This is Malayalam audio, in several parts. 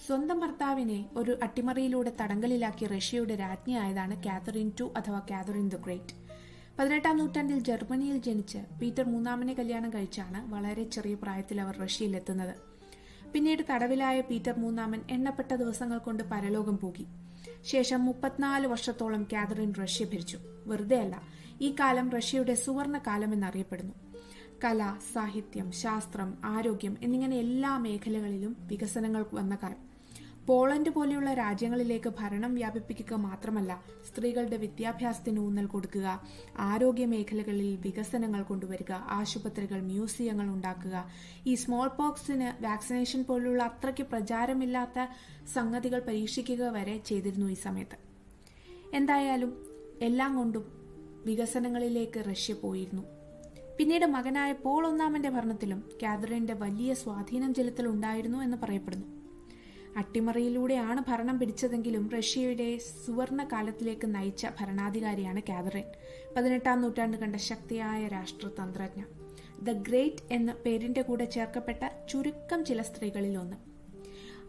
സ്വന്തം ഭർത്താവിനെ ഒരു അട്ടിമറിയിലൂടെ തടങ്കലിലാക്കി റഷ്യയുടെ രാജ്ഞിയായതാണ് കാതറിൻ II അഥവാ കാതറിൻ ദ ഗ്രേറ്റ്. 18-ാം നൂറ്റാണ്ടിൽ ജർമ്മനിയിൽ ജനിച്ച് പീറ്റർ മൂന്നാമനെ കല്യാണം കഴിച്ചാണ് വളരെ ചെറിയ പ്രായത്തിൽ അവർ റഷ്യയിലെത്തുന്നത്. പിന്നീട് തടവിലായ പീറ്റർ മൂന്നാമൻ എണ്ണപ്പെട്ട ദിവസങ്ങൾ കൊണ്ട് പരലോകം പോകി. ശേഷം 34 വർഷത്തോളം കാതറിൻ റഷ്യ ഭരിച്ചു. വെറുതെയല്ല, ഈ കാലം റഷ്യയുടെ സുവർണ കാലം എന്നറിയപ്പെടുന്നു. കല, സാഹിത്യം, ശാസ്ത്രം, ആരോഗ്യം എന്നിങ്ങനെ എല്ലാ മേഖലകളിലും വികസനങ്ങൾ വന്ന കാലം. പോളണ്ട് പോലെയുള്ള രാജ്യങ്ങളിലേക്ക് ഭരണം വ്യാപിപ്പിക്കുക മാത്രമല്ല, സ്ത്രീകളുടെ വിദ്യാഭ്യാസത്തിന് ഊന്നൽ കൊടുക്കുക, ആരോഗ്യ മേഖലകളിൽ വികസനങ്ങൾ കൊണ്ടുവരിക, ആശുപത്രികൾ, മ്യൂസിയങ്ങൾ ഉണ്ടാക്കുക, ഈ സ്മോൾ പോക്സിന് വാക്സിനേഷൻ പോലുള്ള അത്രയ്ക്ക് പ്രചാരമില്ലാത്ത സംഗതികൾ പരീക്ഷിക്കുക വരെ ചെയ്തിരുന്നു ഈ സമയത്ത്. എന്തായാലും എല്ലാം കൊണ്ടും വികസനങ്ങളിലേക്ക് റഷ്യ പോയിരുന്നു. പിന്നീട് മകനായ പോൾ ഒന്നാമന്റെ ഭരണത്തിലും കാതറിന്റെ വലിയ സ്വാധീനം ചെലുത്തൽ ഉണ്ടായിരുന്നു എന്ന് പറയപ്പെടുന്നു. അട്ടിമറിയിലൂടെയാണ് ഭരണം പിടിച്ചതെങ്കിലും റഷ്യയുടെ സുവർണ കാലത്തിലേക്ക് നയിച്ച ഭരണാധികാരിയാണ് കാതറിൻ. 18-ാം നൂറ്റാണ്ട് കണ്ട ശക്തിയായ രാഷ്ട്രതന്ത്രജ്ഞ. ദ ഗ്രേറ്റ് എന്ന പേരിന്റെ കൂടെ ചേർക്കപ്പെട്ട ചുരുക്കം ചില സ്ത്രീകളിൽ ഒന്ന്.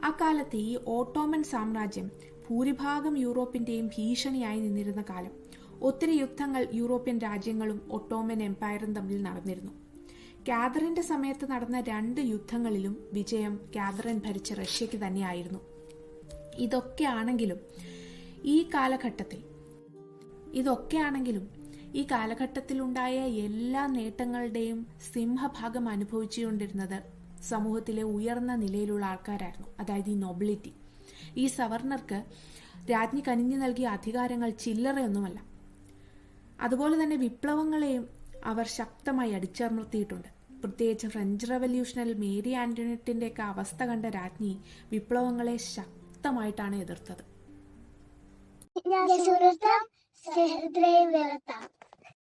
ആ കാലത്ത് ഈ ഓട്ടോമൻ സാമ്രാജ്യം ഭൂരിഭാഗം യൂറോപ്പിന്റെയും ഭീഷണിയായി നിന്നിരുന്ന കാലം. ഒത്തിരി യുദ്ധങ്ങൾ യൂറോപ്യൻ രാജ്യങ്ങളും ഒട്ടോമൻ എംപയറും തമ്മിൽ നടന്നിരുന്നു. കാതറിന്റെ സമയത്ത് നടന്ന 2 യുദ്ധങ്ങളിലും വിജയം കാതറിൻ ഭരിച്ച റഷ്യക്ക് തന്നെയായിരുന്നു. ഇതൊക്കെയാണെങ്കിലും ഈ കാലഘട്ടത്തിലുണ്ടായ എല്ലാ നേട്ടങ്ങളുടെയും സിംഹഭാഗം അനുഭവിച്ചുകൊണ്ടിരുന്നത് സമൂഹത്തിലെ ഉയർന്ന നിലയിലുള്ള ആൾക്കാരായിരുന്നു, അതായത് ഈ നൊബിലിറ്റി. ഈ സവർണർക്ക് രാജ്ഞി കനിഞ്ഞു നൽകിയ അധികാരങ്ങൾ ചില്ലറയൊന്നുമല്ല. അതുപോലെ തന്നെ വിപ്ലവങ്ങളെയും അവർ ശക്തമായി അടിച്ചമർത്തിയിട്ടുണ്ട്. പ്രത്യേകിച്ച് ഫ്രഞ്ച് റവല്യൂഷനിൽ മേരി ആന്റോണിയറ്റിന്റെയൊക്കെ അവസ്ഥ കണ്ട രാജ്ഞി വിപ്ലവങ്ങളെ ശക്തമായിട്ടാണ് എതിർത്തത്.